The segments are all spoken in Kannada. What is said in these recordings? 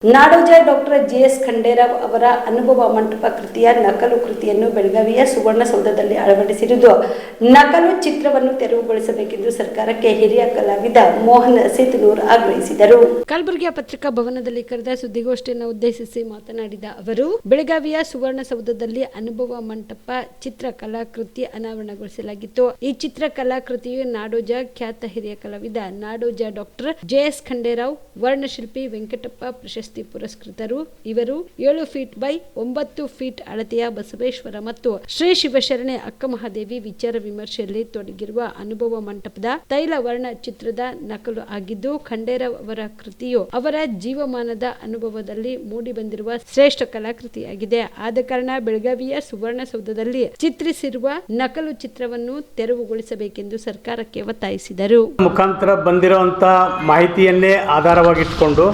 ನಾಡೋಜ ಡಾಕ್ಟರ್ JS ಖಂಡೇರಾವ್ ಅವರ ಅನುಭವ ಮಂಟಪ ಕೃತಿಯ ನಕಲು ಕೃತಿಯನ್ನು ಬೆಳಗಾವಿಯ ಸುವರ್ಣಸೌಧದಲ್ಲಿ ಅಳವಡಿಸಿರುವುದು ನಕಲು ಚಿತ್ರವನ್ನು ತೆರವುಗೊಳಿಸಬೇಕೆಂದು ಸರ್ಕಾರಕ್ಕೆ ಹಿರಿಯ ಕಲಾವಿದ ಮೋಹನ್ ಸೇತನೂರ್ ಆಗ್ರಹಿಸಿದರು. ಕಲಬುರಗಿಯ ಪತ್ರಿಕಾ ಭವನದಲ್ಲಿ ಕರೆದ ಸುದ್ದಿಗೋಷ್ಠಿಯನ್ನು ಉದ್ದೇಶಿಸಿ ಮಾತನಾಡಿದ ಅವರು, ಬೆಳಗಾವಿಯ ಸುವರ್ಣಸೌಧದಲ್ಲಿ ಅನುಭವ ಮಂಟಪ ಚಿತ್ರಕಲಾಕೃತಿ ಅನಾವರಣಗೊಳಿಸಲಾಗಿತ್ತು. ಈ ಚಿತ್ರಕಲಾಕೃತಿಯು ನಾಡೋಜ ಖ್ಯಾತ ಹಿರಿಯ ಕಲಾವಿದ ನಾಡೋಜ ಡಾಕ್ಟರ್ JS ಖಂಡೇರಾವ್, ವರ್ಣಶಿಲ್ಪಿ ವೆಂಕಟಪ್ಪ ಪ್ರಶಸ್ತಿ ಪುರಸ್ಕೃತರು. ಇವರು 7 ಫೀಟ್ ಬೈ 9 ಫೀಟ್ ಅಳತೆಯ ಬಸವೇಶ್ವರ ಮತ್ತು ಶ್ರೀ ಶಿವಶರಣೆ ಅಕ್ಕಮಹಾದೇವಿ ವಿಚಾರ ವಿಮರ್ಶೆಯಲ್ಲಿ ತೊಡಗಿರುವ ಅನುಭವ ಮಂಟಪದ ತೈಲ ವರ್ಣ ಚಿತ್ರದ ನಕಲು ಆಗಿದ್ದು, ಖಂಡೇರಾವ್ ಅವರ ಕೃತಿಯು ಅವರ ಜೀವಮಾನದ ಅನುಭವದಲ್ಲಿ ಮೂಡಿಬಂದಿರುವ ಶ್ರೇಷ್ಠ ಕಲಾಕೃತಿಯಾಗಿದೆ. ಆದ ಕಾರಣ ಬೆಳಗಾವಿಯ ಸುವರ್ಣಸೌಧದಲ್ಲಿ ಚಿತ್ರಿಸಿರುವ ನಕಲು ಚಿತ್ರವನ್ನು ತೆರವುಗೊಳಿಸಬೇಕೆಂದು ಸರ್ಕಾರಕ್ಕೆ ಒತ್ತಾಯಿಸಿದರು. ಮುಖಾಂತರ ಬಂದಿರುವಂಥ ಮಾಹಿತಿಯನ್ನೇ ಆಧಾರವಾಗಿಟ್ಕೊಂಡು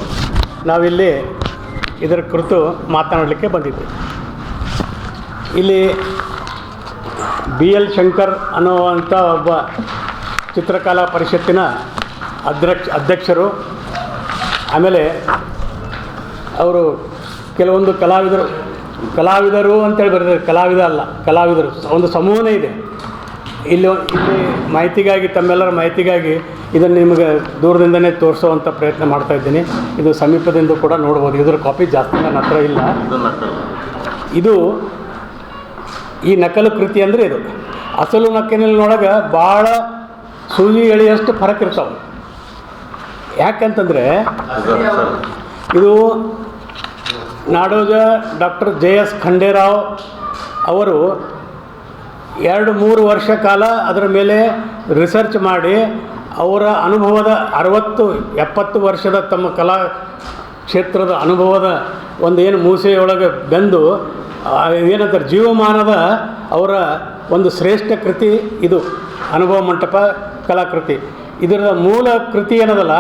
ನಾವಿಲ್ಲಿ ಇದರ ಕುರಿತು ಮಾತನಾಡಲಿಕ್ಕೆ ಬಂದಿದ್ದೇವೆ. ಇಲ್ಲಿ BL ಶಂಕರ್ ಅನ್ನುವಂಥ ಒಬ್ಬ ಚಿತ್ರಕಲಾ ಪರಿಷತ್ತಿನ ಅಧ್ಯಕ್ಷರು, ಆಮೇಲೆ ಅವರು ಕೆಲವೊಂದು ಕಲಾವಿದರು ಅಂತೇಳಿ ಬರೆದಿದ್ದಾರೆ. ಕಲಾವಿದ ಅಲ್ಲ, ಕಲಾವಿದರು ಒಂದು ಸಮೂಹನೇ ಇದೆ. ಇಲ್ಲಿ ಮಾಹಿತಿಗಾಗಿ, ತಮ್ಮೆಲ್ಲರ ಮಾಹಿತಿಗಾಗಿ ಇದನ್ನು ನಿಮಗೆ ದೂರದಿಂದನೇ ತೋರಿಸುವಂಥ ಪ್ರಯತ್ನ ಮಾಡ್ತಾ ಇದ್ದೀನಿ. ಇದು ಸಮೀಪದಿಂದ ಕೂಡ ನೋಡ್ಬೋದು. ಇದರ ಕಾಪಿ ಜಾಸ್ತಿ ನನ್ನ ಹತ್ರ ಇಲ್ಲ. ಇದು ಈ ನಕಲು ಕೃತಿ ಅಂದರೆ ಇದು ಅಸಲು ನಕಲಿನೊಳಗೆ ಭಾಳ ಸೂಜಿ ಎಳೆಯಷ್ಟು ಫರಕ್ ಇರ್ತಾವೆ. ಯಾಕಂತಂದರೆ ಇದು ನಾಡೋಜ ಡಾಕ್ಟರ್ JS ಖಂಡೇರಾವ್ ಅವರು 2-3 ವರ್ಷ ಕಾಲ ಅದರ ಮೇಲೆ ರಿಸರ್ಚ್ ಮಾಡಿ ಅವರ ಅನುಭವದ 60-70 ವರ್ಷದ ತಮ್ಮ ಕಲಾ ಕ್ಷೇತ್ರದ ಅನುಭವದ ಒಂದು ಏನು ಮೂಸೆಯೊಳಗೆ ಬೆಂದು ಏನಂತಾರೆ ಜೀವಮಾನದ ಅವರ ಒಂದು ಶ್ರೇಷ್ಠ ಕೃತಿ ಇದು ಅನುಭವ ಮಂಟಪ ಕಲಾಕೃತಿ. ಇದರ ಮೂಲ ಕೃತಿ ಏನದಲ್ಲ,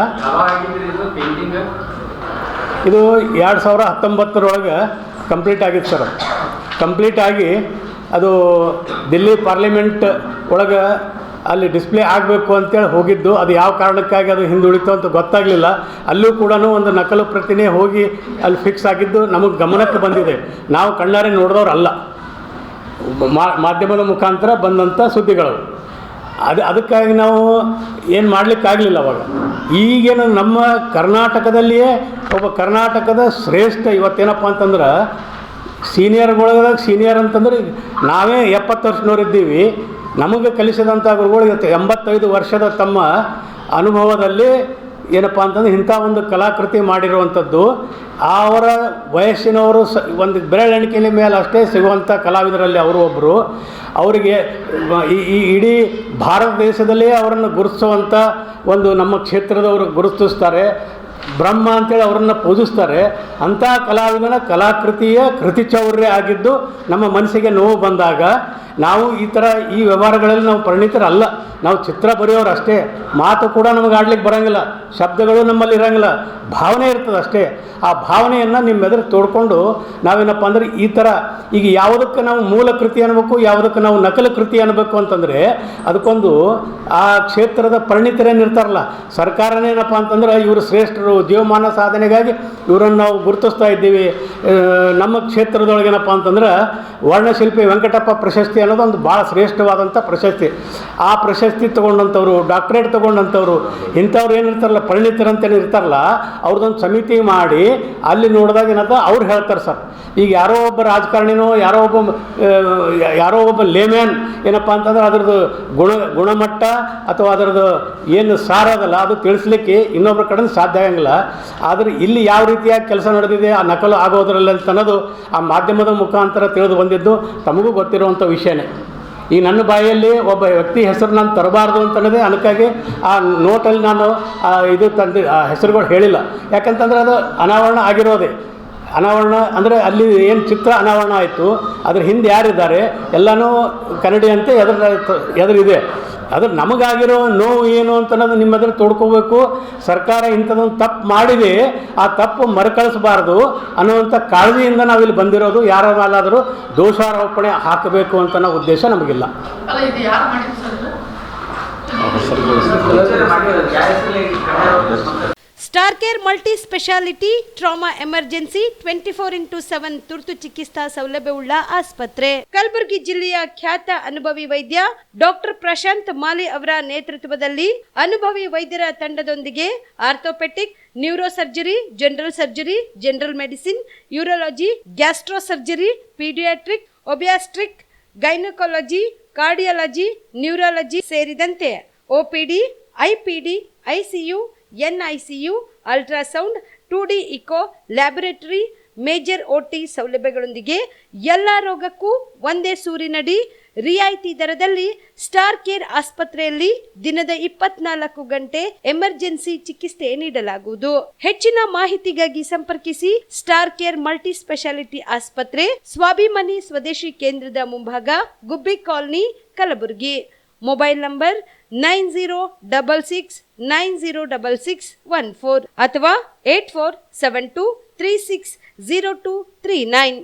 ಇದು 2019 ಕಂಪ್ಲೀಟ್ ಆಗಿತ್ತು ಸರ್. ಕಂಪ್ಲೀಟ್ ಆಗಿ ಅದು ದಿಲ್ಲಿ ಪಾರ್ಲಿಮೆಂಟ್ ಒಳಗೆ ಅಲ್ಲಿ ಡಿಸ್ಪ್ಲೇ ಆಗಬೇಕು ಅಂತೇಳಿ ಹೋಗಿದ್ದು. ಅದು ಯಾವ ಕಾರಣಕ್ಕಾಗಿ ಅದು ಹಿಂದುಳಿತು ಅಂತ ಗೊತ್ತಾಗಲಿಲ್ಲ. ಅಲ್ಲೂ ಕೂಡ ಒಂದು ನಕಲು ಪ್ರತಿನೇ ಹೋಗಿ ಅಲ್ಲಿ ಫಿಕ್ಸ್ ಆಗಿದ್ದು ನಮಗೆ ಗಮನಕ್ಕೆ ಬಂದಿದೆ. ನಾವು ಕಣ್ಣಾರೆ ನೋಡಿದವ್ರಲ್ಲ, ಮಾಧ್ಯಮದ ಮುಖಾಂತರ ಬಂದಂಥ ಸುದ್ದಿಗಳು. ಅದಕ್ಕಾಗಿ ನಾವು ಏನು ಮಾಡಲಿಕ್ಕಾಗಲಿಲ್ಲ ಅವಾಗ. ಈಗೇನು ನಮ್ಮ ಕರ್ನಾಟಕದಲ್ಲಿಯೇ ಒಬ್ಬ ಕರ್ನಾಟಕದ ಶ್ರೇಷ್ಠ ಇವತ್ತೇನಪ್ಪ ಅಂತಂದ್ರೆ ಸೀನಿಯರ್ಗಳದಾಗ ಸೀನಿಯರ್ ಅಂತಂದ್ರೆ ನಾವೇ 70 ವರ್ಷನವರಿದ್ದೀವಿ. ನಮಗೆ ಕಲಿಸಿದಂಥ ಗುರುಗಳು 85 ವರ್ಷದ ತಮ್ಮ ಅನುಭವದಲ್ಲಿ ಏನಪ್ಪ ಅಂತಂದ್ರೆ ಇಂಥ ಒಂದು ಕಲಾಕೃತಿ ಮಾಡಿರುವಂಥದ್ದು. ಅವರ ವಯಸ್ಸಿನವರು ಒಂದು ಬೆರಳೆಣಿಕೆಯ ಮೇಲೆ ಅಷ್ಟೇ ಸಿಗುವಂಥ ಕಲಾವಿದರಲ್ಲಿ ಅವರು ಒಬ್ಬರು. ಅವರಿಗೆ ಈ ಇಡೀ ಭಾರತ ದೇಶದಲ್ಲೇ ಅವರನ್ನು ಗುರುತಿಸುವಂಥ ಒಂದು ನಮ್ಮ ಕ್ಷೇತ್ರದವರು ಗುರುತಿಸ್ತಾರೆ. ಬ್ರಹ್ಮ ಅಂತೇಳಿ ಅವರನ್ನು ಪೂಜಿಸ್ತಾರೆ. ಅಂಥ ಕಲಾವಿದನ ಕಲಾಕೃತಿಯ ಕೃತಿಚೌರ್ಯ ಆಗಿದ್ದು ನಮ್ಮ ಮನಸ್ಸಿಗೆ ನೋವು ಬಂದಾಗ ನಾವು ಈ ವ್ಯವಹಾರಗಳಲ್ಲಿ ನಾವು ಪರಿಣಿತರಲ್ಲ. ನಾವು ಚಿತ್ರ ಬರೆಯೋರು ಅಷ್ಟೇ. ಮಾತು ಕೂಡ ನಮಗೆ ಆಡ್ಲಿಕ್ಕೆ ಬರೋಂಗಿಲ್ಲ, ಶಬ್ದಗಳು ನಮ್ಮಲ್ಲಿ ಇರೋಂಗಿಲ್ಲ, ಭಾವನೆ ಇರ್ತದೆ ಅಷ್ಟೇ. ಆ ಭಾವನೆಯನ್ನು ನಿಮ್ಮೆದುರು ತೋಡ್ಕೊಂಡು ನಾವೇನಪ್ಪ ಅಂದ್ರೆ ಈಗ ಯಾವುದಕ್ಕೆ ನಾವು ಮೂಲ ಕೃತಿ ಅನ್ಬೇಕು, ಯಾವುದಕ್ಕೆ ನಾವು ನಕಲು ಕೃತಿ ಅನ್ಬೇಕು ಅಂತಂದರೆ ಅದಕ್ಕೊಂದು ಆ ಕ್ಷೇತ್ರದ ಪರಿಣಿತರೇನಿರ್ತಾರಲ್ಲ, ಸರ್ಕಾರನೇ ಏನಪ್ಪ ಅಂತಂದ್ರೆ ಇವರು ಶ್ರೇಷ್ಠರು, ಜೀವಮಾನ ಸಾಧನೆಗಾಗಿ ಇವರನ್ನು ನಾವು ಗುರುತಿಸ್ತಾ ಇದ್ದೀವಿ. ನಮ್ಮ ಕ್ಷೇತ್ರದೊಳಗೇನಪ್ಪ ಅಂತಂದ್ರೆ ವರ್ಣಶಿಲ್ಪಿ ವೆಂಕಟಪ್ಪ ಪ್ರಶಸ್ತಿ ಅನ್ನೋದು ಒಂದು ಭಾಳ ಶ್ರೇಷ್ಠವಾದಂಥ ಪ್ರಶಸ್ತಿ. ಆ ಪ್ರಶಸ್ತಿ ತೊಗೊಂಡಂಥವ್ರು, ಡಾಕ್ಟ್ರೇಟ್ ತೊಗೊಂಡಂಥವ್ರು, ಇಂಥವ್ರು ಏನಿರ್ತಾರಲ್ಲ ಪರಿಣಿತರಂತೇನು ಇರ್ತಾರಲ್ಲ, ಅವ್ರದ್ದೊಂದು ಸಮಿತಿ ಮಾಡಿ ಅಲ್ಲಿ ನೋಡಿದಾಗ ಏನಂತ ಅವ್ರು ಹೇಳ್ತಾರೆ ಸರ್. ಈಗ ಯಾರೋ ಒಬ್ಬ ರಾಜಕಾರಣಿನೋ ಯಾರೋ ಒಬ್ಬ ಲೇಮ್ಯಾನ್ ಏನಪ್ಪ ಅಂತಂದ್ರೆ ಅದರದ್ದು ಗುಣಮಟ್ಟ ಅಥವಾ ಅದರದ್ದು ಏನು ಸಾರ ಅದಲ್ಲ ಅದು ತಿಳಿಸ್ಲಿಕ್ಕೆ ಇನ್ನೊಬ್ಬರ ಕಡೆ ಸಾಧ್ಯ ಆಗಂಗಿಲ್ಲ. ಆದರೆ ಇಲ್ಲಿ ಯಾವ ರೀತಿಯಾಗಿ ಕೆಲಸ ನಡೆದಿದೆ ಆ ನಕಲು ಆಗೋದ್ರಲ್ಲಿ ಅಂತ ಅನ್ನೋದು ಆ ಮಾಧ್ಯಮದ ಮುಖಾಂತರ ತಿಳಿದು ಬಂದಿದ್ದು ತಮಗೂ ಗೊತ್ತಿರುವಂಥ ವಿಷಯನೇ. ಈ ನನ್ನ ಬಾಯಲ್ಲಿ ಒಬ್ಬ ವ್ಯಕ್ತಿ ಹೆಸರು ನಾನು ತರಬಾರ್ದು ಅಂತನ್ನೋದೇ ಅದಕ್ಕಾಗಿ ಆ ನೋಟಲ್ಲಿ ನಾನು ಇದು ತಂದು ಆ ಹೆಸರುಗಳು ಹೇಳಿಲ್ಲ. ಯಾಕಂತಂದರೆ ಅದು ಅನಾವರಣ ಆಗಿರೋದೇ. ಅನಾವರಣ ಅಂದರೆ ಅಲ್ಲಿ ಏನು ಚಿತ್ರ ಅನಾವರಣ ಆಯಿತು, ಅದ್ರ ಹಿಂದೆ ಯಾರಿದ್ದಾರೆ ಎಲ್ಲನೂ ಕನ್ನಡಿಯಂತೆ ಎದುರಿದೆ. ಅದು ನಮಗಾಗಿರೋ ನೋವು ಏನು ಅಂತ ಅನ್ನೋದು ನಿಮ್ಮೆದುರು ತೋಡ್ಕೋಬೇಕು. ಸರ್ಕಾರ ಇಂಥದ್ದೊಂದು ತಪ್ಪು ಮಾಡಿದೆ, ಆ ತಪ್ಪು ಮರುಕಳಿಸಬಾರ್ದು ಅನ್ನುವಂಥ ಕಾಳಜಿಯಿಂದ ನಾವಿಲ್ಲಿ ಬಂದಿರೋದು. ಯಾರ ಮೇಲಾದರೂ ದೋಷಾರೋಪಣೆ ಹಾಕಬೇಕು ಅಂತ ಅನ್ನೋ ಉದ್ದೇಶ ನಮಗಿಲ್ಲ. Star care multi speciality trauma emergency 24x7 ತುರ್ತು ಚಿಕಿತ್ಸಾ ಸೌಲಭ್ಯವುಳ್ಳ ಆಸ್ಪತ್ರೆ. ಕಲಬುರಗಿ ಜಿಲ್ಲೆಯ ಖ್ಯಾತ ಅನುಭವಿ ವೈದ್ಯ ಡಾಕ್ಟರ್ ಪ್ರಶಾಂತ್ ಮಾಲಿ ಅವರ ನೇತೃತ್ವದಲ್ಲಿ ಅನುಭವಿ ವೈದ್ಯರ ತಂಡದೊಂದಿಗೆ orthopaedic, neuro surgery, general medicine, urology, gastro surgery, paediatric, obstetric, gynaecology, cardiology, neurology ಸೇರಿದಂತೆ OPD, IPD, ICU, NICU, ultrasound, 2D echo, laboratory, major OT ಸೌಲಭ್ಯಗಳೊಂದಿಗೆ ಎಲ್ಲ ರೋಗಕ್ಕೂ ಒಂದೇ ಸೂರಿನಡಿ ರಿಯಾಯಿತಿ ದರದಲ್ಲಿ ಸ್ಟಾರ್ ಕೇರ್ ಆಸ್ಪತ್ರೆಯಲ್ಲಿ ದಿನದ 24 ಗಂಟೆ ಎಮರ್ಜೆನ್ಸಿ ಚಿಕಿತ್ಸೆ ನೀಡಲಾಗುವುದು. ಹೆಚ್ಚಿನ ಮಾಹಿತಿಗಾಗಿ ಸಂಪರ್ಕಿಸಿ ಸ್ಟಾರ್ ಕೇರ್ ಮಲ್ಟಿ ಸ್ಪೆಷಾಲಿಟಿ ಆಸ್ಪತ್ರೆ, ಸ್ವಾಭಿಮಾನಿ ಸ್ವದೇಶಿ ಕೇಂದ್ರದ ಮುಂಭಾಗ, ಗುಬ್ಬಿ ಕಾಲನಿ, ಕಲಬುರಗಿ. ಮೊಬೈಲ್ ನಂಬರ್ 9066906614 ಅಥವಾ 8472360239.